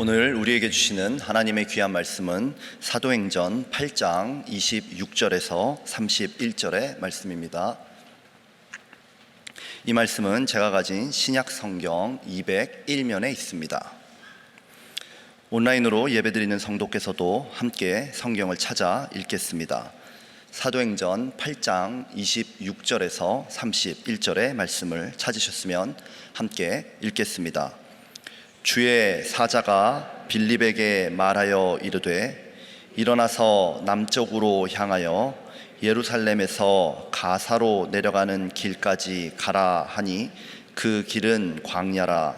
오늘 우리에게 주시는 하나님의 귀한 말씀은 사도행전 8장 26절에서 31절의 말씀입니다. 이 말씀은 제가 가진 신약 성경 201면에 있습니다. 온라인으로 예배드리는 성도께서도 함께 성경을 찾아 읽겠습니다. 사도행전 8장 26절에서 31절의 말씀을 찾으셨으면 함께 읽겠습니다. 주의 사자가 빌립에게 말하여 이르되 일어나서 남쪽으로 향하여 예루살렘에서 가사로 내려가는 길까지 가라 하니 그 길은 광야라.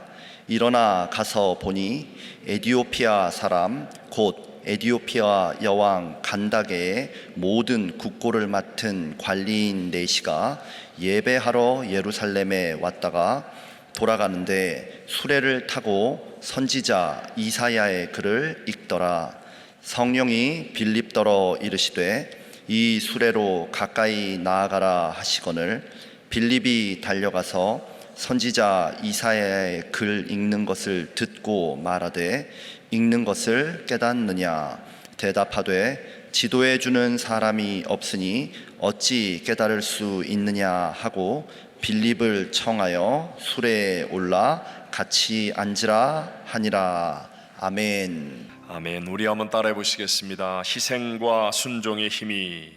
일어나 가서 보니 에디오피아 사람 곧 에디오피아 여왕 간다게의 모든 국고를 맡은 관리인 네시가 예배하러 예루살렘에 왔다가 돌아가는데 수레를 타고 선지자 이사야의 글을 읽더라. 성령이 빌립더러 이르시되 이 수레로 가까이 나아가라 하시거늘 빌립이 달려가서 선지자 이사야의 글 읽는 것을 듣고 말하되 읽는 것을 깨닫느냐? 대답하되 지도해 주는 사람이 없으니 어찌 깨달을 수 있느냐 하고 빌립을 청하여 수레에 올라 같이 앉으라 하니라. 아멘. 아멘. 우리 한번 따라해 보시겠습니다. 희생과 순종의 힘이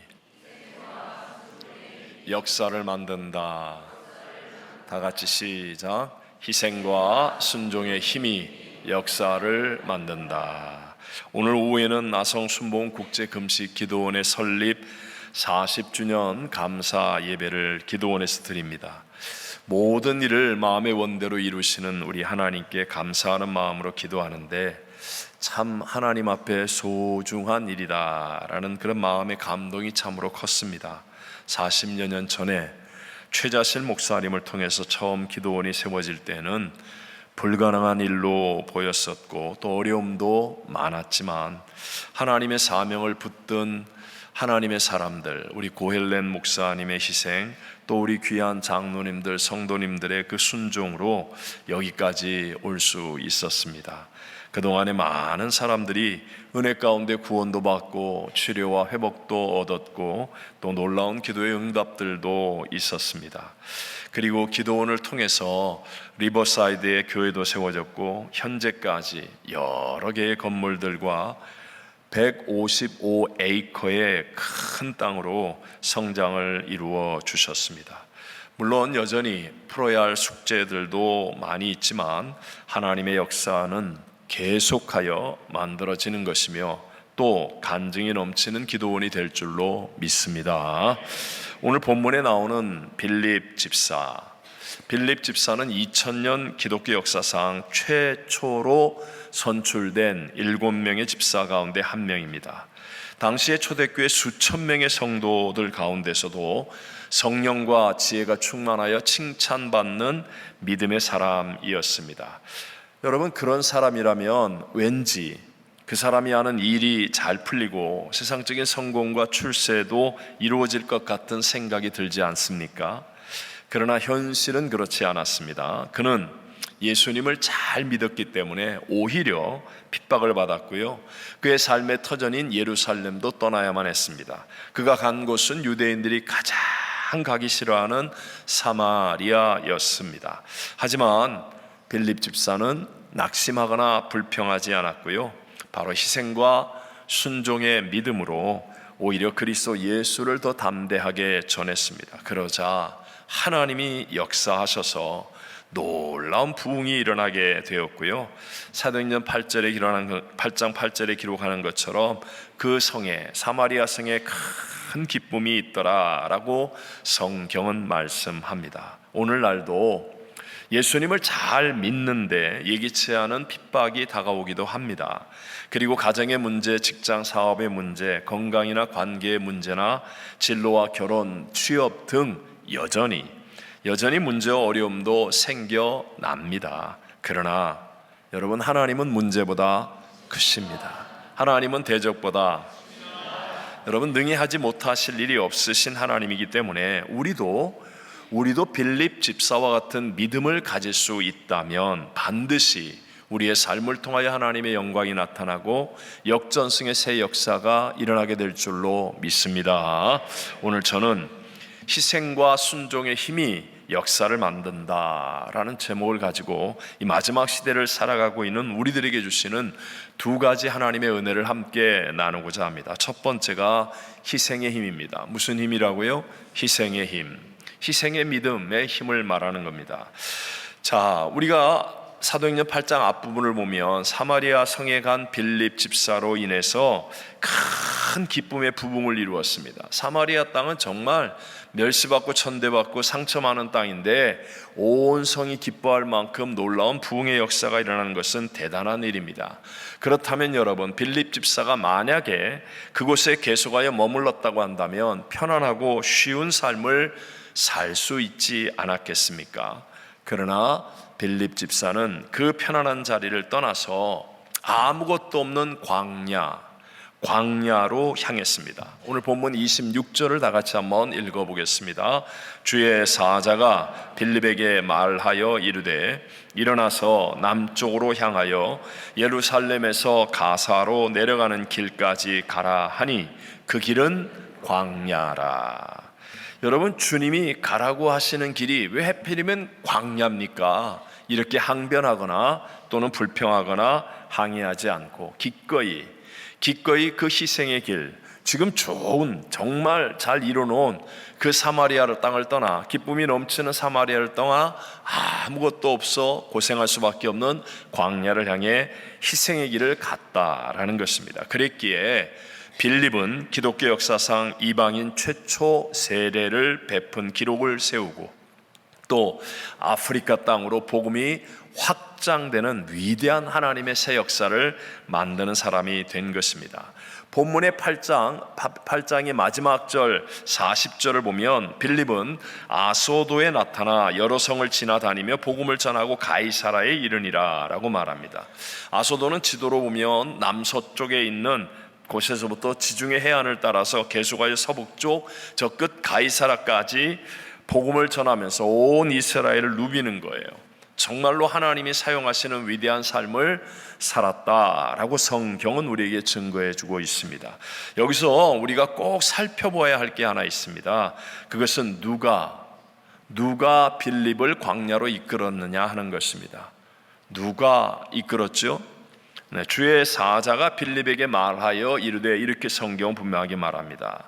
역사를 만든다. 다 같이 시작. 희생과 순종의 힘이 역사를 만든다. 오늘 오후에는 나성순복음 국제금식기도원의 설립 40주년 감사 예배를 기도원에서 드립니다. 모든 일을 마음의 원대로 이루시는 우리 하나님께 감사하는 마음으로 기도하는데 참 하나님 앞에 소중한 일이다라는 그런 마음의 감동이 참으로 컸습니다. 40여 년 전에 최자실 목사님을 통해서 처음 기도원이 세워질 때는 불가능한 일로 보였었고 또 어려움도 많았지만 하나님의 사명을 붙든 하나님의 사람들, 우리 고헬렌 목사님의 희생, 또 우리 귀한 장로님들, 성도님들의 그 순종으로 여기까지 올 수 있었습니다. 그동안에 많은 사람들이 은혜 가운데 구원도 받고 치료와 회복도 얻었고 또 놀라운 기도의 응답들도 있었습니다. 그리고 기도원을 통해서 리버사이드에 교회도 세워졌고 현재까지 여러 개의 건물들과 155에이커의 큰 땅으로 성장을 이루어 주셨습니다. 물론 여전히 풀어야 할 숙제들도 많이 있지만 하나님의 역사는 계속하여 만들어지는 것이며 또 간증이 넘치는 기도원이 될 줄로 믿습니다. 오늘 본문에 나오는 빌립 집사, 빌립 집사는 2000년 기독교 역사상 최초로 선출된 7명의 집사 가운데 한 명입니다. 당시의 초대교회 수천 명의 성도들 가운데서도 성령과 지혜가 충만하여 칭찬받는 믿음의 사람이었습니다. 여러분, 그런 사람이라면 왠지 그 사람이 하는 일이 잘 풀리고 세상적인 성공과 출세도 이루어질 것 같은 생각이 들지 않습니까? 그러나 현실은 그렇지 않았습니다. 그는 예수님을 잘 믿었기 때문에 오히려 핍박을 받았고요. 그의 삶의 터전인 예루살렘도 떠나야만 했습니다. 그가 간 곳은 유대인들이 가장 가기 싫어하는 사마리아였습니다. 하지만 빌립 집사는 낙심하거나 불평하지 않았고요. 바로 희생과 순종의 믿음으로 오히려 그리스도 예수를 더 담대하게 전했습니다. 그러자 하나님이 역사하셔서 놀라운 부흥이 일어나게 되었고요. 사도행전 8장 8절에 기록하는 것처럼 그 성에, 사마리아 성에 큰 기쁨이 있더라라고 성경은 말씀합니다. 오늘날도 예수님을 잘 믿는데 예기치 않은 핍박이 다가오기도 합니다. 그리고 가정의 문제, 직장 사업의 문제, 건강이나 관계의 문제나 진로와 결혼, 취업 등 여전히 문제와 어려움도 생겨납니다. 그러나 여러분, 하나님은 문제보다 크십니다. 하나님은 대적보다 여러분 능히 하지 못하실 일이 없으신 하나님이기 때문에 우리도 빌립 집사와 같은 믿음을 가질 수 있다면 반드시 우리의 삶을 통하여 하나님의 영광이 나타나고 역전승의 새 역사가 일어나게 될 줄로 믿습니다. 오늘 저는 희생과 순종의 힘이 역사를 만든다라는 제목을 가지고 이 마지막 시대를 살아가고 있는 우리들에게 주시는 두 가지 하나님의 은혜를 함께 나누고자 합니다. 첫 번째가 희생의 힘입니다. 무슨 힘이라고요? 희생의 힘. 희생의 믿음의 힘을 말하는 겁니다. 자, 우리가 사도행전 8장 앞부분을 보면 사마리아 성에 간 빌립 집사로 인해서 큰 기쁨의 부흥을 이루었습니다. 사마리아 땅은 정말 멸시받고 천대받고 상처 많은 땅인데 온 성이 기뻐할 만큼 놀라운 부흥의 역사가 일어나는 것은 대단한 일입니다. 그렇다면 여러분, 빌립 집사가 만약에 그곳에 계속하여 머물렀다고 한다면 편안하고 쉬운 삶을 살 수 있지 않았겠습니까? 그러나 빌립 집사는 그 편안한 자리를 떠나서 아무것도 없는 광야로 향했습니다. 오늘 본문 26절을 다 같이 한번 읽어보겠습니다. 주의 사자가 빌립에게 말하여 이르되 일어나서 남쪽으로 향하여 예루살렘에서 가사로 내려가는 길까지 가라 하니 그 길은 광야라. 여러분, 주님이 가라고 하시는 길이 왜 하필이면 광야입니까? 이렇게 항변하거나 또는 불평하거나 항의하지 않고 기꺼이 그 희생의 길, 지금 좋은 정말 잘 이뤄놓은 그 사마리아 땅을 떠나, 기쁨이 넘치는 사마리아를 떠나 아무것도 없어 고생할 수밖에 없는 광야를 향해 희생의 길을 갔다라는 것입니다. 그랬기에 빌립은 기독교 역사상 이방인 최초 세례를 베푼 기록을 세우고 또 아프리카 땅으로 복음이 확장되는 위대한 하나님의 새 역사를 만드는 사람이 된 것입니다. 본문의 8장의 마지막 절 40절을 보면 빌립은 아소도에 나타나 여러 성을 지나다니며 복음을 전하고 가이사라에 이르니라 라고 말합니다. 아소도는 지도로 보면 남서쪽에 있는 곳에서부터 지중해 해안을 따라서 계속하여 서북쪽 저 끝 가이사라까지 복음을 전하면서 온 이스라엘을 누비는 거예요. 정말로 하나님이 사용하시는 위대한 삶을 살았다라고 성경은 우리에게 증거해 주고 있습니다. 여기서 우리가 꼭 살펴봐야 할 게 하나 있습니다. 그것은 누가 빌립을 광야로 이끌었느냐 하는 것입니다. 누가 이끌었죠? 네, 주의 사자가 빌립에게 말하여 이르되, 이렇게 성경은 분명하게 말합니다.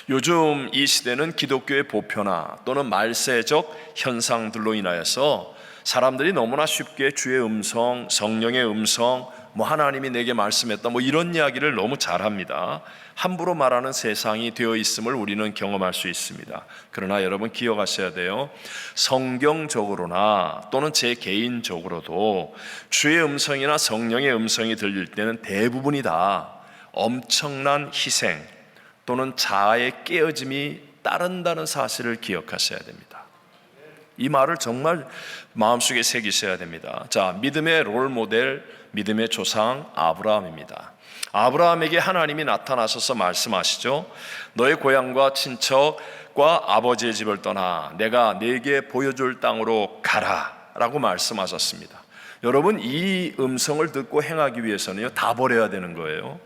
요즘 이 시대는 기독교의 보편화 또는 말세적 현상들로 인하여서 사람들이 너무나 쉽게 주의 음성, 성령의 음성, 하나님이 내게 말씀했다 이런 이야기를 너무 잘합니다. 함부로 말하는 세상이 되어 있음을 우리는 경험할 수 있습니다. 그러나 여러분 기억하셔야 돼요. 성경적으로나 또는 제 개인적으로도 주의 음성이나 성령의 음성이 들릴 때는 대부분이 다 엄청난 희생 또는 자아의 깨어짐이 따른다는 사실을 기억하셔야 됩니다. 이 말을 정말 마음속에 새기셔야 됩니다. 자, 믿음의 롤 모델, 믿음의 조상 아브라함입니다. 아브라함에게 하나님이 나타나셔서 말씀하시죠. 너의 고향과 친척과 아버지의 집을 떠나 내가 네게 보여줄 땅으로 가라 라고 말씀하셨습니다. 여러분, 이 음성을 듣고 행하기 위해서는요, 다 버려야 되는 거예요.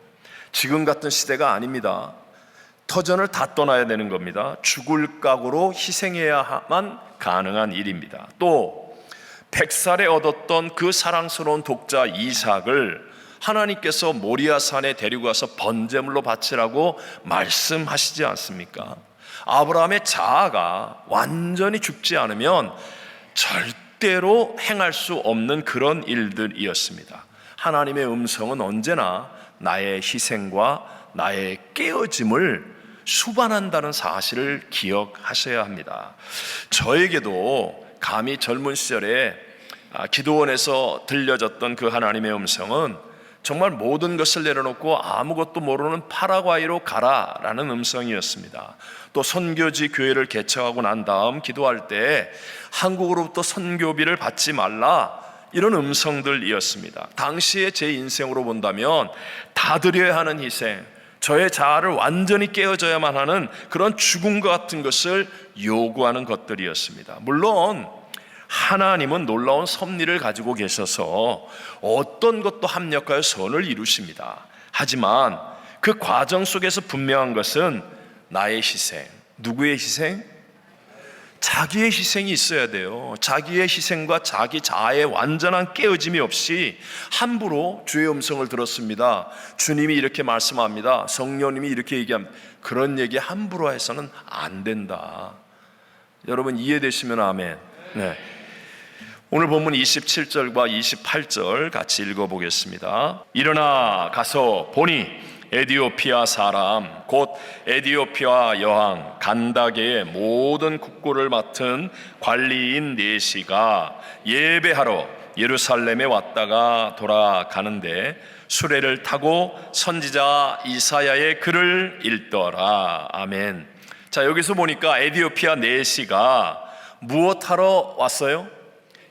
지금 같은 시대가 아닙니다. 터전을 다 떠나야 되는 겁니다. 죽을 각오로 희생해야만 가능한 일입니다. 또 100살에 얻었던 그 사랑스러운 독자 이삭을 하나님께서 모리아산에 데리고 가서 번제물로 바치라고 말씀하시지 않습니까? 아브라함의 자아가 완전히 죽지 않으면 절대로 행할 수 없는 그런 일들이었습니다. 하나님의 음성은 언제나 나의 희생과 나의 깨어짐을 수반한다는 사실을 기억하셔야 합니다. 저에게도 감히 젊은 시절에 기도원에서 들려졌던 그 하나님의 음성은 정말 모든 것을 내려놓고 아무것도 모르는 파라과이로 가라라는 음성이었습니다. 또 선교지 교회를 개척하고 난 다음 기도할 때 한국으로부터 선교비를 받지 말라, 이런 음성들이었습니다. 당시에 제 인생으로 본다면 다 드려야 하는 희생, 저의 자아를 완전히 깨어져야만 하는 그런 죽음과 같은 것을 요구하는 것들이었습니다. 물론 하나님은 놀라운 섭리를 가지고 계셔서 어떤 것도 합력하여 선을 이루십니다. 하지만 그 과정 속에서 분명한 것은 나의 희생. 누구의 희생? 자기의 희생이 있어야 돼요. 자기의 희생과 자기 자아의 완전한 깨어짐이 없이 함부로 주의 음성을 들었습니다. 주님이 이렇게 말씀합니다. 성령님이 이렇게 얘기합니다. 그런 얘기 함부로 해서는 안 된다. 여러분 이해되시면 아멘. 네. 오늘 본문 27절과 28절 같이 읽어보겠습니다. 일어나 가서 보니 에디오피아 사람 곧 에디오피아 여왕 간다게의 모든 국고를 맡은 관리인 네시가 예배하러 예루살렘에 왔다가 돌아가는데 수레를 타고 선지자 이사야의 글을 읽더라. 아멘. 자, 여기서 보니까 에디오피아 네시가 무엇하러 왔어요?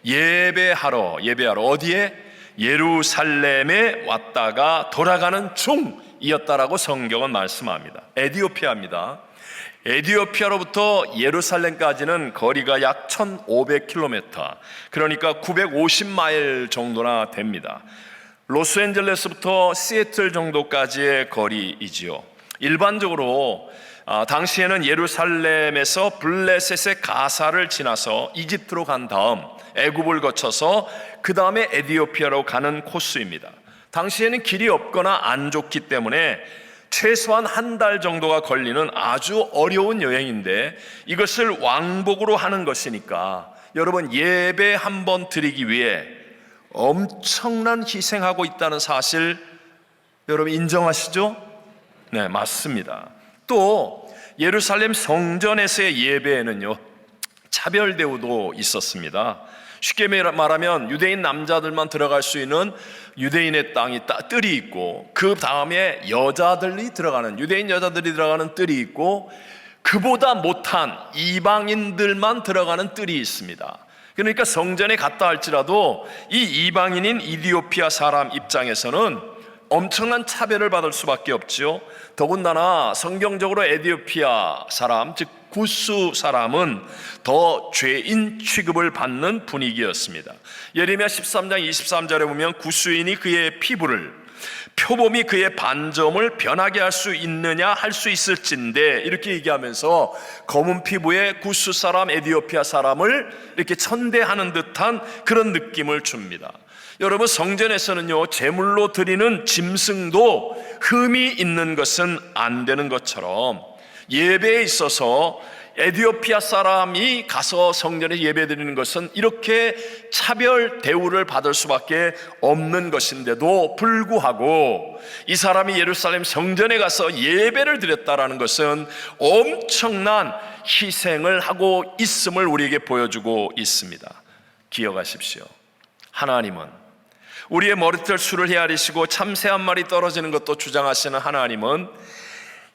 예배하러 어디에? 예루살렘에 왔다가 돌아가는 중이었다라고 성경은 말씀합니다. 에디오피아입니다. 에디오피아로부터 예루살렘까지는 거리가 약 1500km, 그러니까 950마일 정도나 됩니다. 로스앤젤레스부터 시애틀 정도까지의 거리이지요. 일반적으로 당시에는 예루살렘에서 블레셋의 가사를 지나서 이집트로 간 다음 애굽을 거쳐서 그 다음에 에디오피아로 가는 코스입니다. 당시에는 길이 없거나 안 좋기 때문에 최소한 한 달 정도가 걸리는 아주 어려운 여행인데 이것을 왕복으로 하는 것이니까 여러분 예배 한번 드리기 위해 엄청난 희생하고 있다는 사실 여러분 인정하시죠? 네, 맞습니다. 또 예루살렘 성전에서의 예배에는요 차별 대우도 있었습니다. 쉽게 말하면 유대인 남자들만 들어갈 수 있는 유대인의 땅이 뜰이 있고 그 다음에 여자들이 들어가는 유대인 여자들이 들어가는 뜰이 있고 그보다 못한 이방인들만 들어가는 뜰이 있습니다. 그러니까 성전에 갔다 할지라도 이 이방인인 이디오피아 사람 입장에서는 엄청난 차별을 받을 수밖에 없지요. 더군다나 성경적으로 에디오피아 사람 즉 구스 사람은 더 죄인 취급을 받는 분위기였습니다. 예레미야 13장 23절에 보면 구스인이 그의 피부를 표범이 그의 반점을 변하게 할 수 있느냐 할 수 있을진데 이렇게 얘기하면서 검은 피부의 구스 사람 에디오피아 사람을 이렇게 천대하는 듯한 그런 느낌을 줍니다. 여러분 성전에서는요 제물로 드리는 짐승도 흠이 있는 것은 안 되는 것처럼 예배에 있어서 에디오피아 사람이 가서 성전에 예배드리는 것은 이렇게 차별 대우를 받을 수밖에 없는 것인데도 불구하고 이 사람이 예루살렘 성전에 가서 예배를 드렸다라는 것은 엄청난 희생을 하고 있음을 우리에게 보여주고 있습니다. 기억하십시오. 하나님은 우리의 머리털 수를 헤아리시고 참새 한 마리 떨어지는 것도 주장하시는 하나님은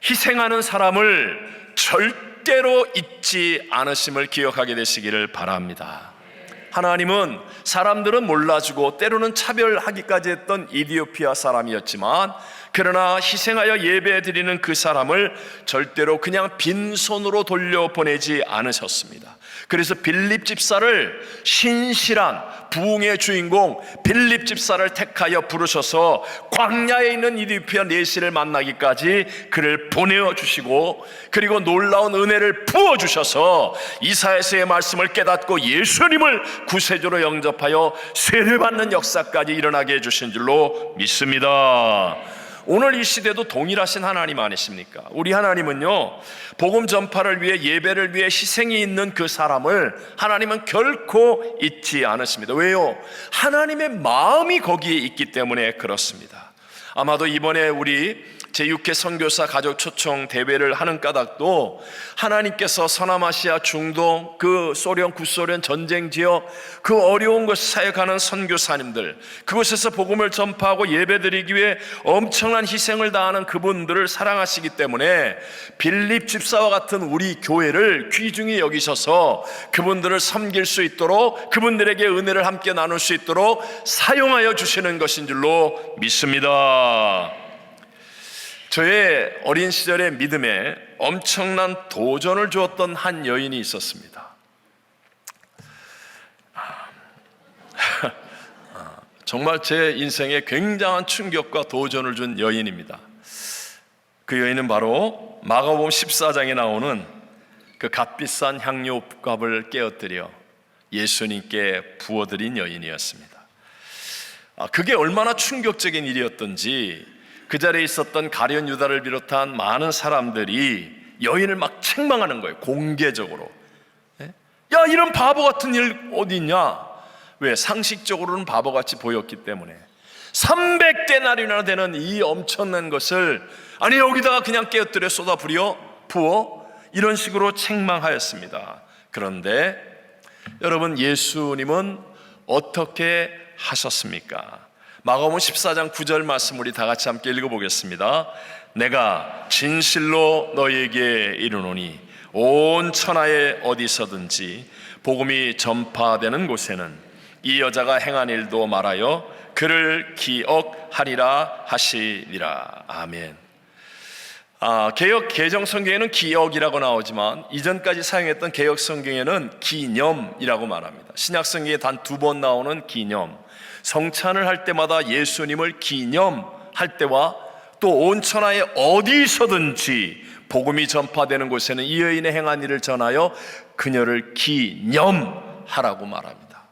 희생하는 사람을 절대로 잊지 않으심을 기억하게 되시기를 바랍니다. 하나님은 사람들은 몰라주고 때로는 차별하기까지 했던 이디오피아 사람이었지만 그러나 희생하여 예배드리는 그 사람을 절대로 그냥 빈손으로 돌려보내지 않으셨습니다. 그래서 빌립 집사를 신실한 부흥의 주인공 빌립 집사를 택하여 부르셔서 광야에 있는 이디오피아 네시를 만나기까지 그를 보내어 주시고 그리고 놀라운 은혜를 부어 주셔서 이사야서의 말씀을 깨닫고 예수님을 구세주로 영접하여 세례받는 역사까지 일어나게 해주신 줄로 믿습니다. 오늘 이 시대도 동일하신 하나님 아니십니까? 우리 하나님은요 복음 전파를 위해 예배를 위해 희생이 있는 그 사람을 하나님은 결코 잊지 않으십니다. 왜요? 하나님의 마음이 거기에 있기 때문에 그렇습니다. 아마도 이번에 우리 제6회 선교사 가족 초청 대회를 하는 까닭도 하나님께서 서남아시아 중동 그 소련 구소련 전쟁 지역 그 어려운 곳 사역하는 선교사님들 그곳에서 복음을 전파하고 예배드리기 위해 엄청난 희생을 다하는 그분들을 사랑하시기 때문에 빌립 집사와 같은 우리 교회를 귀중히 여기셔서 그분들을 섬길 수 있도록 그분들에게 은혜를 함께 나눌 수 있도록 사용하여 주시는 것인 줄로 믿습니다. 저의 어린 시절의 믿음에 엄청난 도전을 주었던 한 여인이 있었습니다. 정말 제 인생에 굉장한 충격과 도전을 준 여인입니다. 그 여인은 바로 마가복음 14장에 나오는 그 값비싼 향료값을 깨어뜨려 예수님께 부어드린 여인이었습니다. 그게 얼마나 충격적인 일이었던지 그 자리에 있었던 가룟 유다를 비롯한 많은 사람들이 여인을 막 책망하는 거예요. 공개적으로. 야, 이런 바보 같은 일 어디 있냐? 왜? 상식적으로는 바보같이 보였기 때문에. 300데나리나 되는 이 엄청난 것을 아니 여기다가 그냥 깨어뜨려 쏟아 부어 이런 식으로 책망하였습니다. 그런데 여러분, 예수님은 어떻게 하셨습니까? 마가복음 14장 9절 말씀 우리 다 같이 함께 읽어보겠습니다. 내가 진실로 너희에게 이르노니 온 천하에 어디서든지 복음이 전파되는 곳에는 이 여자가 행한 일도 말하여 그를 기억하리라 하시니라. 아멘. 개역 개정 성경에는 기억이라고 나오지만 이전까지 사용했던 개역 성경에는 기념이라고 말합니다. 신약 성경에 단 2번 나오는 기념. 성찬을 할 때마다 예수님을 기념할 때와 또 온 천하에 어디서든지 복음이 전파되는 곳에는 이 여인의 행한 일을 전하여 그녀를 기념하라고 말합니다.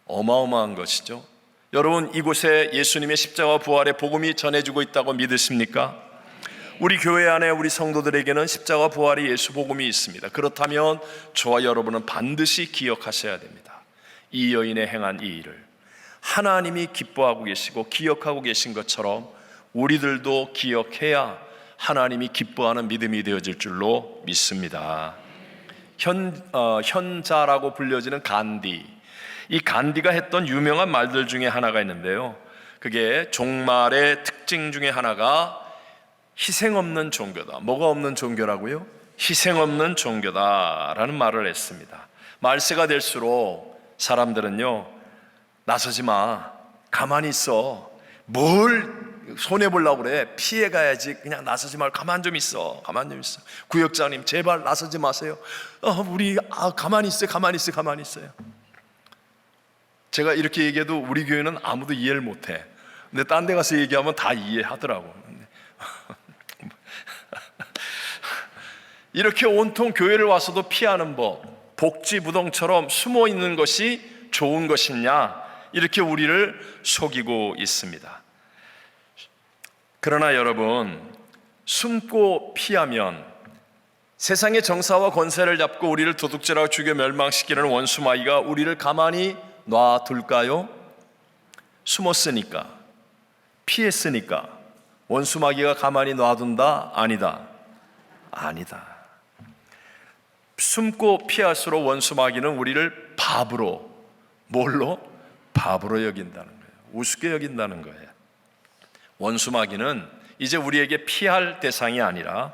어마어마한 것이죠. 여러분, 이곳에 예수님의 십자가 부활의 복음이 전해지고 있다고 믿으십니까? 우리 교회 안에 우리 성도들에게는 십자가 부활의 예수 복음이 있습니다. 그렇다면 저와 여러분은 반드시 기억하셔야 됩니다. 이 여인의 행한 이 일을 하나님이 기뻐하고 계시고 기억하고 계신 것처럼 우리들도 기억해야 하나님이 기뻐하는 믿음이 되어질 줄로 믿습니다. 현자라고 불려지는 간디, 이 간디가 했던 유명한 말들 중에 하나가 있는데요, 그게 종말의 특징 중에 하나가 희생 없는 종교다. 뭐가 없는 종교라고요? 희생 없는 종교다라는 말을 했습니다. 말세가 될수록 사람들은요, 나서지 마, 가만히 있어, 뭘 손해보려고 그래, 피해가야지, 그냥 나서지 말고 가만 좀 있어, 가만 좀 있어, 구역장님 제발 나서지 마세요. 우리 가만히 있어요, 가만히 있어요, 가만히 있어요. 제가 이렇게 얘기해도 우리 교회는 아무도 이해를 못해. 근데 딴 데 가서 얘기하면 다 이해하더라고. 이렇게 온통 교회를 와서도 피하는 법, 복지부동처럼 숨어 있는 것이 좋은 것이냐, 이렇게 우리를 속이고 있습니다. 그러나 여러분, 숨고 피하면 세상의 정사와 권세를 잡고 우리를 도둑질하고 죽여 멸망시키는 원수마귀가 우리를 가만히 놔둘까요? 숨었으니까, 피했으니까 원수마귀가 가만히 놔둔다? 아니다. 아니다. 숨고 피할수록 원수마귀는 우리를 바보로, 뭘로? 바보로 여긴다는 거예요. 우습게 여긴다는 거예요. 원수마귀는 이제 우리에게 피할 대상이 아니라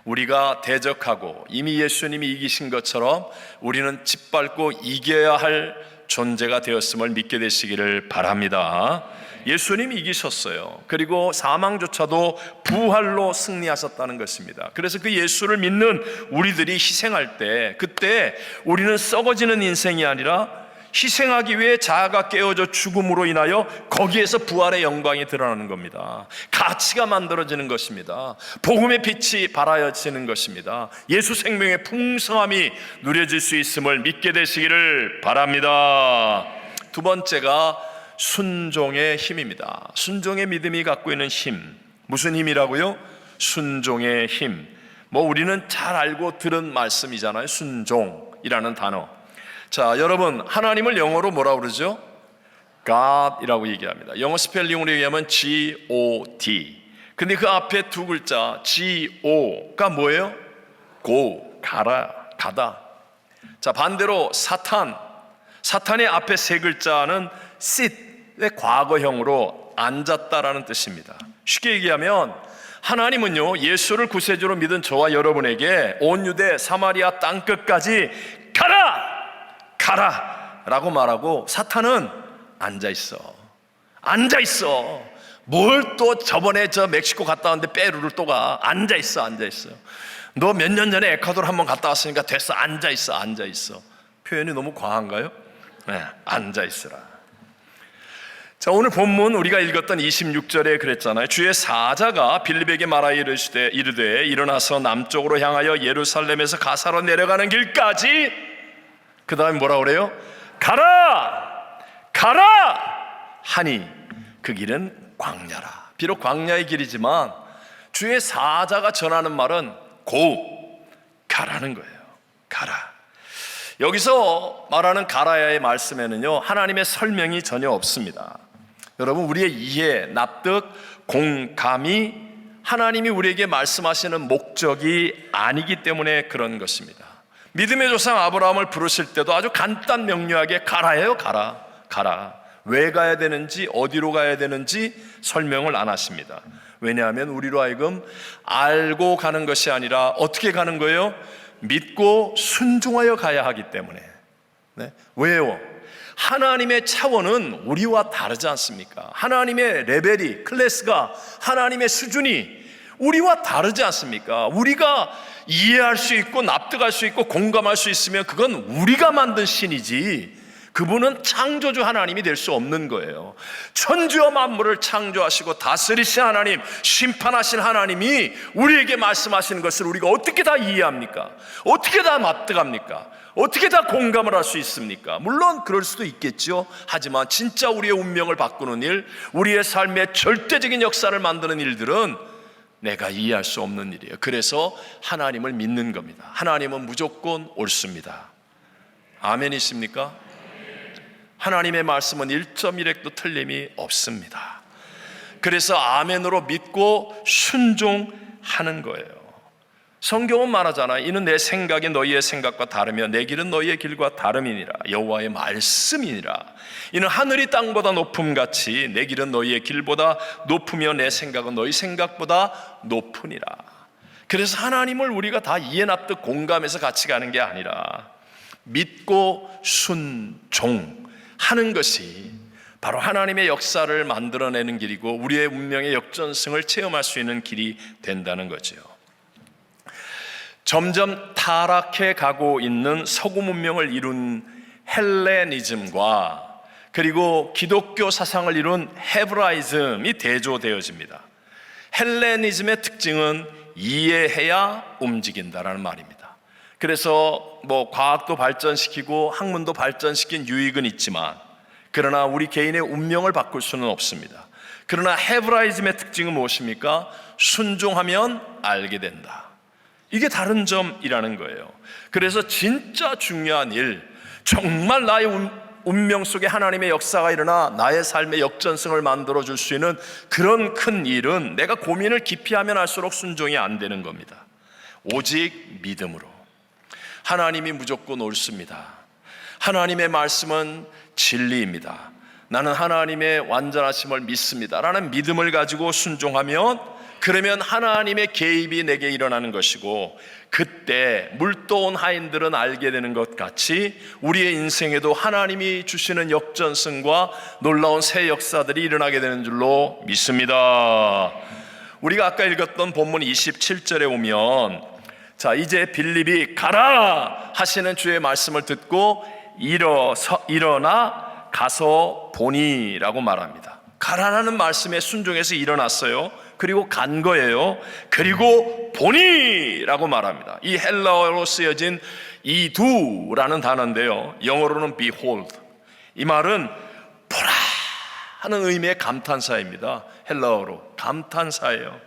우리가 대적하고 이미 예수님이 이기신 것처럼 우리는 짓밟고 이겨야 할 존재가 되었음을 믿게 되시기를 바랍니다. 예수님이 이기셨어요. 그리고 사망조차도 부활로 승리하셨다는 것입니다. 그래서 그 예수를 믿는 우리들이 희생할 때, 그때 우리는 썩어지는 인생이 아니라 희생하기 위해 자아가 깨어져 죽음으로 인하여 거기에서 부활의 영광이 드러나는 겁니다. 가치가 만들어지는 것입니다. 복음의 빛이 발하여지는 것입니다. 예수 생명의 풍성함이 누려질 수 있음을 믿게 되시기를 바랍니다. 두 번째가 순종의 힘입니다. 순종의 믿음이 갖고 있는 힘. 무슨 힘이라고요? 순종의 힘. 우리는 잘 알고 들은 말씀이잖아요. 순종이라는 단어. 자, 여러분, 하나님을 영어로 뭐라고 그러죠? God이라고 얘기합니다. 영어 스펠링으로 얘기하면 G-O-D. 근데 그 앞에 두 글자 G-O가 뭐예요? Go, 가다. 자, 반대로 사탄의 앞에 세 글자는 sit의 과거형으로 앉았다라는 뜻입니다. 쉽게 얘기하면 하나님은요, 예수를 구세주로 믿은 저와 여러분에게 온 유대 사마리아 땅끝까지 가라 라고 말하고, 사탄은 앉아있어. 뭘 또 저번에 멕시코 갔다 왔는데 페루를 또 가. 앉아있어. 너 몇 년 전에 에콰도르 한번 갔다 왔으니까 됐어. 앉아있어. 표현이 너무 과한가요? 네, 앉아있으라. 자, 오늘 본문 우리가 읽었던 26절에 그랬잖아요. 주의 사자가 빌립에게 말하여 이르되 일어나서 남쪽으로 향하여 예루살렘에서 가사로 내려가는 길까지, 그 다음에 뭐라 그래요? 가라! 가라! 하니 그 길은 광야라. 비록 광야의 길이지만 주의 사자가 전하는 말은 고! 가라는 거예요. 가라. 여기서 말하는 가라야의 말씀에는요, 하나님의 설명이 전혀 없습니다. 여러분, 우리의 이해, 납득, 공감이 하나님이 우리에게 말씀하시는 목적이 아니기 때문에 그런 것입니다. 믿음의 조상 아브라함을 부르실 때도 아주 간단 명료하게 가라예요. 가라, 가라. 왜 가야 되는지, 어디로 가야 되는지 설명을 안 하십니다. 왜냐하면 우리로 하여금 알고 가는 것이 아니라 어떻게 가는 거예요? 믿고 순종하여 가야 하기 때문에. 네? 왜요? 하나님의 차원은 우리와 다르지 않습니까? 하나님의 레벨이, 클래스가, 하나님의 수준이 우리와 다르지 않습니까? 우리가 이해할 수 있고 납득할 수 있고 공감할 수 있으면 그건 우리가 만든 신이지, 그분은 창조주 하나님이 될 수 없는 거예요. 천지와 만물을 창조하시고 다스리신 하나님, 심판하신 하나님이 우리에게 말씀하시는 것을 우리가 어떻게 다 이해합니까? 어떻게 다 납득합니까? 어떻게 다 공감을 할 수 있습니까? 물론 그럴 수도 있겠죠. 하지만 진짜 우리의 운명을 바꾸는 일, 우리의 삶의 절대적인 역사를 만드는 일들은 내가 이해할 수 없는 일이에요. 그래서 하나님을 믿는 겁니다. 하나님은 무조건 옳습니다. 아멘이십니까? 하나님의 말씀은 1.1핵도 틀림이 없습니다. 그래서 아멘으로 믿고 순종하는 거예요. 성경은 말하잖아요. 이는 내 생각이 너희의 생각과 다르며 내 길은 너희의 길과 다름이니라. 여호와의 말씀이니라. 이는 하늘이 땅보다 높음같이 내 길은 너희의 길보다 높으며 내 생각은 너희 생각보다 높으니라. 그래서 하나님을 우리가 다 이해 납득 공감해서 같이 가는 게 아니라 믿고 순종하는 것이 바로 하나님의 역사를 만들어내는 길이고 우리의 운명의 역전승을 체험할 수 있는 길이 된다는 거죠. 점점 타락해 가고 있는 서구 문명을 이룬 헬레니즘과 그리고 기독교 사상을 이룬 헤브라이즘이 대조되어집니다. 헬레니즘의 특징은 이해해야 움직인다라는 말입니다. 그래서 과학도 발전시키고 학문도 발전시킨 유익은 있지만 그러나 우리 개인의 운명을 바꿀 수는 없습니다. 그러나 헤브라이즘의 특징은 무엇입니까? 순종하면 알게 된다. 이게 다른 점이라는 거예요. 그래서 진짜 중요한 일, 정말 나의 운명 속에 하나님의 역사가 일어나 나의 삶의 역전승을 만들어줄 수 있는 그런 큰 일은 내가 고민을 깊이 하면 할수록 순종이 안 되는 겁니다. 오직 믿음으로. 하나님이 무조건 옳습니다. 하나님의 말씀은 진리입니다. 나는 하나님의 완전하심을 믿습니다 라는 믿음을 가지고 순종하면, 그러면 하나님의 개입이 내게 일어나는 것이고, 그때 물도 온 하인들은 알게 되는 것 같이 우리의 인생에도 하나님이 주시는 역전승과 놀라운 새 역사들이 일어나게 되는 줄로 믿습니다. 우리가 아까 읽었던 본문 27절에 오면, 자, 이제 빌립이 가라 하시는 주의 말씀을 듣고 일어나 가서 보니 라고 말합니다. 가라라는 말씀에 순종해서 일어났어요. 그리고 간 거예요. 그리고 보니 라고 말합니다. 이 헬라어로 쓰여진 이두라는 단어인데요, 영어로는 behold. 이 말은 보라 하는 의미의 감탄사입니다. 헬라어로 감탄사예요.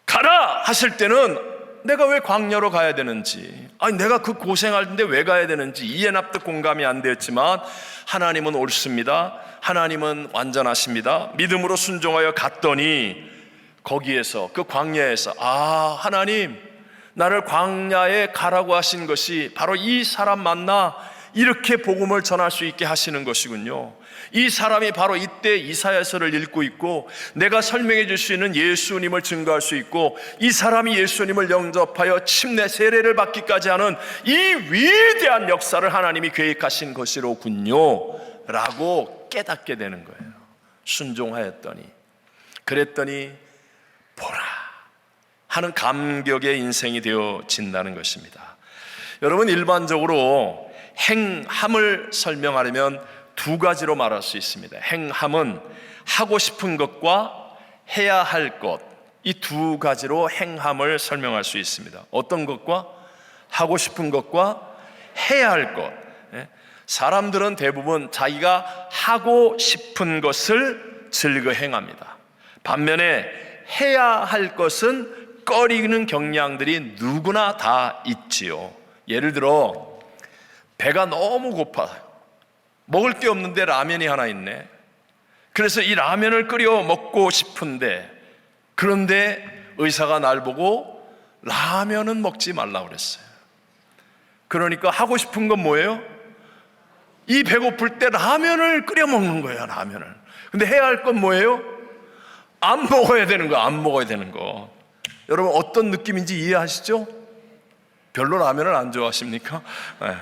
가라 하실 때는 내가 왜 광야로 가야 되는지, 내가 그 고생할 텐데 왜 가야 되는지 이해 납득 공감이 안 되었지만 하나님은 옳습니다. 하나님은 완전하십니다. 믿음으로 순종하여 갔더니 거기에서, 그 광야에서, 하나님 나를 광야에 가라고 하신 것이 바로 이 사람 만나 이렇게 복음을 전할 수 있게 하시는 것이군요. 이 사람이 바로 이때 이사야서를 읽고 있고 내가 설명해 줄 수 있는 예수님을 증거할 수 있고 이 사람이 예수님을 영접하여 침례 세례를 받기까지 하는 이 위대한 역사를 하나님이 계획하신 것이로군요 라고 깨닫게 되는 거예요. 순종하였더니, 그랬더니 보라 하는 감격의 인생이 되어진다는 것입니다. 여러분, 일반적으로 행함을 설명하려면 두 가지로 말할 수 있습니다. 행함은 하고 싶은 것과 해야 할 것, 이 두 가지로 행함을 설명할 수 있습니다. 어떤 것과? 하고 싶은 것과 해야 할 것. 사람들은 대부분 자기가 하고 싶은 것을 즐겨 행합니다. 반면에 해야 할 것은 꺼리는 경향들이 누구나 다 있지요. 예를 들어 배가 너무 고파, 먹을 게 없는데 라면이 하나 있네. 그래서 이 라면을 끓여 먹고 싶은데, 그런데 의사가 날 보고 라면은 먹지 말라고 그랬어요. 그러니까 하고 싶은 건 뭐예요? 이 배고플 때 라면을 끓여 먹는 거예요, 라면을. 근데 해야 할 건 뭐예요? 안 먹어야 되는 거, 안 먹어야 되는 거. 여러분 어떤 느낌인지 이해하시죠? 별로 라면을 안 좋아하십니까? 네.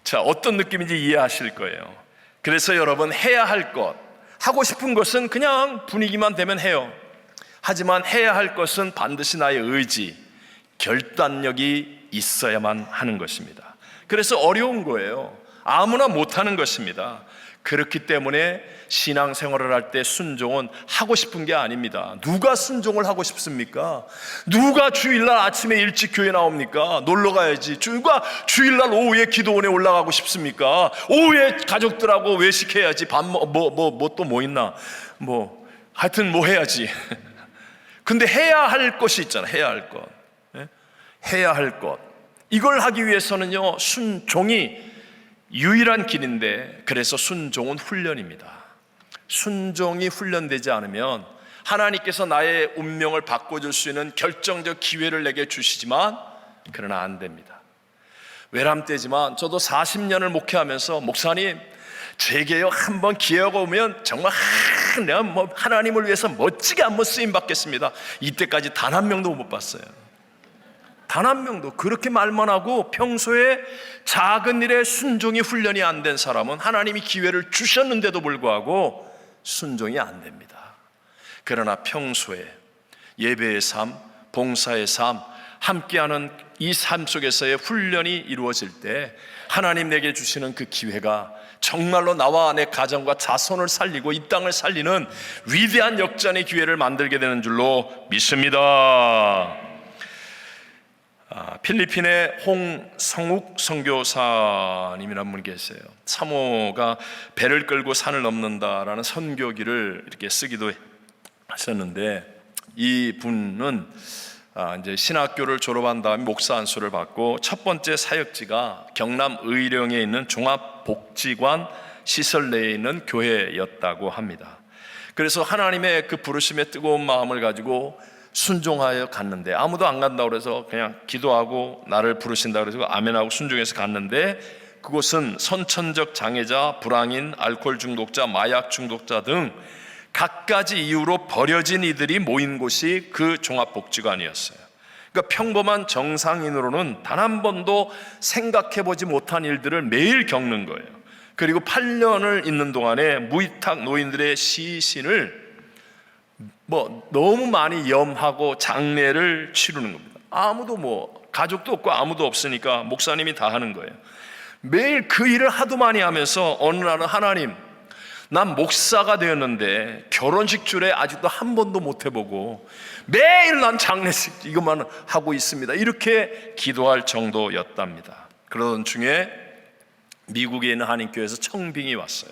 자, 어떤 느낌인지 이해하실 거예요. 그래서 여러분, 해야 할 것, 하고 싶은 것은 그냥 분위기만 되면 해요. 하지만 해야 할 것은 반드시 나의 의지, 결단력이 있어야만 하는 것입니다. 그래서 어려운 거예요. 아무나 못하는 것입니다. 그렇기 때문에 신앙생활을 할 때 순종은 하고 싶은 게 아닙니다. 누가 순종을 하고 싶습니까? 누가 주일날 아침에 일찍 교회 나옵니까? 놀러 가야지. 누가 주일날 오후에 기도원에 올라가고 싶습니까? 오후에 가족들하고 외식해야지. 밥 또 뭐 있나? 하여튼 뭐 해야지. 근데 해야 할 것이 있잖아요. 해야 할 것. 해야 할 것. 이걸 하기 위해서는요, 순종이 유일한 길인데, 그래서 순종은 훈련입니다. 순종이 훈련되지 않으면 하나님께서 나의 운명을 바꿔줄 수 있는 결정적 기회를 내게 주시지만, 그러나 안 됩니다. 외람 때지만 저도 40년을 목회하면서, 목사님 제게요 한번 기회가 오면 정말 내가 하나님을 위해서 멋지게 한번 쓰임 받겠습니다. 이때까지 단 한 명도 못 봤어요. 단 한 명도. 그렇게 말만 하고 평소에 작은 일에 순종이 훈련이 안 된 사람은 하나님이 기회를 주셨는데도 불구하고 순종이 안 됩니다. 그러나 평소에 예배의 삶, 봉사의 삶, 함께하는 이 삶 속에서의 훈련이 이루어질 때 하나님 내게 주시는 그 기회가 정말로 나와 내 가정과 자손을 살리고 이 땅을 살리는 위대한 역전의 기회를 만들게 되는 줄로 믿습니다. 필리핀의 홍성욱 선교사님이라는 분이 계세요. 사모가 배를 끌고 산을 넘는다라는 선교기를 이렇게 쓰기도 하셨는데, 이 분은 이제 신학교를 졸업한 다음에 목사 안수를 받고 첫 번째 사역지가 경남 의령에 있는 종합복지관 시설 내에 있는 교회였다고 합니다. 그래서 하나님의 그 부르심에 뜨거운 마음을 가지고 순종하여 갔는데, 아무도 안 간다고 그래서 그냥 기도하고 나를 부르신다고 그래서 아멘하고 순종해서 갔는데, 그곳은 선천적 장애자, 불황인, 알코올 중독자, 마약 중독자 등 갖가지 이유로 버려진 이들이 모인 곳이 그 종합복지관이었어요. 그러니까 평범한 정상인으로는 단 한 번도 생각해보지 못한 일들을 매일 겪는 거예요. 그리고 8년을 있는 동안에 무위탁 노인들의 시신을 너무 많이 염하고 장례를 치르는 겁니다. 아무도 가족도 없고 아무도 없으니까 목사님이 다 하는 거예요. 매일 그 일을 하도 많이 하면서 어느 날은, 하나님, 난 목사가 되었는데 결혼식 줄에 아직도 한 번도 못 해보고 매일 난 장례식 이것만 하고 있습니다. 이렇게 기도할 정도였답니다. 그러던 중에 미국에 있는 한인교회에서 청빙이 왔어요.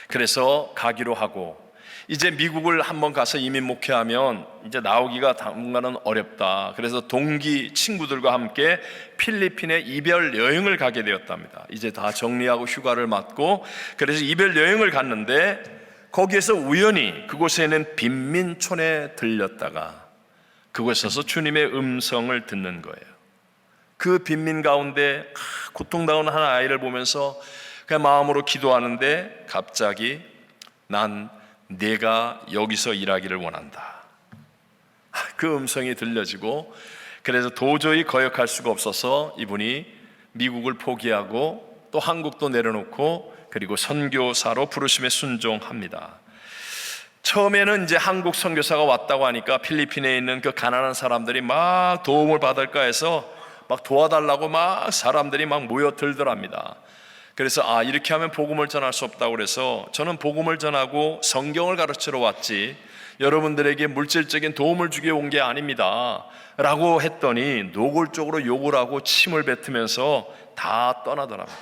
그래서 가기로 하고, 이제 미국을 한번 가서 이민 목회하면 이제 나오기가 당분간은 어렵다. 그래서 동기 친구들과 함께 필리핀에 이별 여행을 가게 되었답니다. 이제 다 정리하고 휴가를 맞고, 그래서 이별 여행을 갔는데 거기에서 우연히 그곳에 있는 빈민촌에 들렸다가 그곳에서 주님의 음성을 듣는 거예요. 그 빈민 가운데 고통당하는 한 아이를 보면서 그냥 마음으로 기도하는데, 갑자기 난 내가 여기서 일하기를 원한다. 그 음성이 들려지고, 그래서 도저히 거역할 수가 없어서 이분이 미국을 포기하고 또 한국도 내려놓고, 그리고 선교사로 부르심에 순종합니다. 처음에는 이제 한국 선교사가 왔다고 하니까 필리핀에 있는 그 가난한 사람들이 막 도움을 받을까 해서 막 도와달라고 막 사람들이 막 모여들더랍니다. 그래서 이렇게 하면 복음을 전할 수 없다고 그래서 저는 복음을 전하고 성경을 가르치러 왔지 여러분들에게 물질적인 도움을 주기 온 게 아닙니다 라고 했더니 노골적으로 욕을 하고 침을 뱉으면서 다 떠나더랍니다.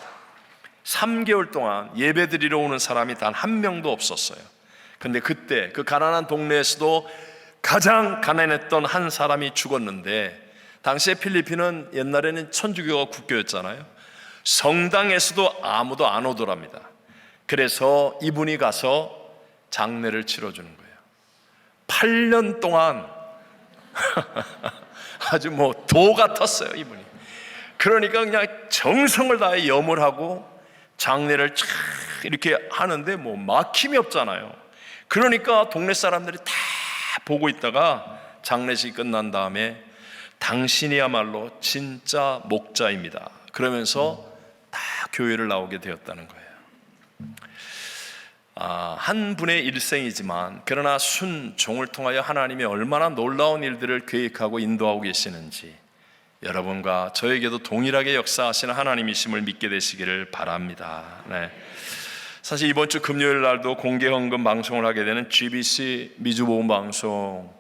3개월 동안 예배 드리러 오는 사람이 단 한 명도 없었어요. 근데 그때 그 가난한 동네에서도 가장 가난했던 한 사람이 죽었는데, 당시에 필리핀은 옛날에는 천주교가 국교였잖아요. 성당에서도 아무도 안 오더랍니다. 그래서 이분이 가서 장례를 치러주는 거예요. 8년 동안 아주 도 같았어요, 이분이. 그러니까 그냥 정성을 다해 염을 하고 장례를 쫙 이렇게 하는데 막힘이 없잖아요. 그러니까 동네 사람들이 다 보고 있다가 장례식이 끝난 다음에 당신이야말로 진짜 목자입니다 그러면서 다 교회를 나오게 되었다는 거예요. 한 분의 일생이지만 그러나 순종을 통하여 하나님이 얼마나 놀라운 일들을 계획하고 인도하고 계시는지 여러분과 저에게도 동일하게 역사하시는 하나님이심을 믿게 되시기를 바랍니다. 네. 사실 이번 주 금요일 날도 공개 헌금 방송을 하게 되는 GBC 미주보험방송,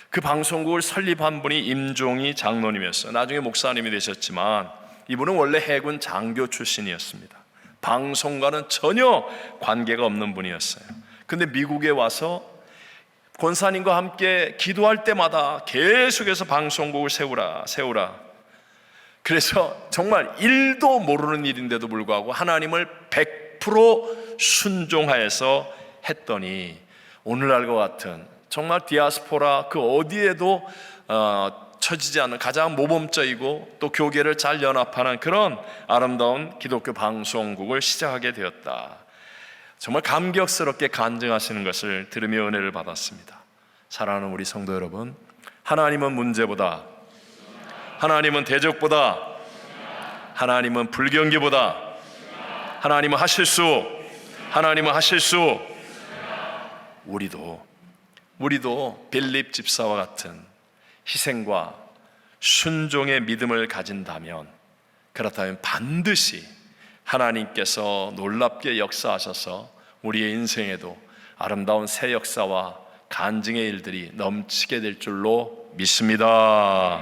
그 방송국을 설립한 분이 임종희 장로님이었어요. 나중에 목사님이 되셨지만 이분은 원래 해군 장교 출신이었습니다. 방송과는 전혀 관계가 없는 분이었어요. 근데 미국에 와서 권사님과 함께 기도할 때마다 계속해서 방송국을 세우라. 그래서 정말 1도 모르는 일인데도 불구하고 하나님을 100% 순종하여서 했더니 오늘날과 같은 정말 디아스포라 그 어디에도 처지지 않는 가장 모범적이고 또 교계를 잘 연합하는 그런 아름다운 기독교 방송국을 시작하게 되었다. 정말 감격스럽게 간증하시는 것을 들으며 은혜를 받았습니다. 사랑하는 우리 성도 여러분, 하나님은 문제보다, 하나님은 대적보다, 하나님은 불경기보다, 하나님은 하실 수, 우리도 빌립 집사와 같은 희생과 순종의 믿음을 가진다면, 그렇다면 반드시 하나님께서 놀랍게 역사하셔서 우리의 인생에도 아름다운 새 역사와 간증의 일들이 넘치게 될 줄로 믿습니다.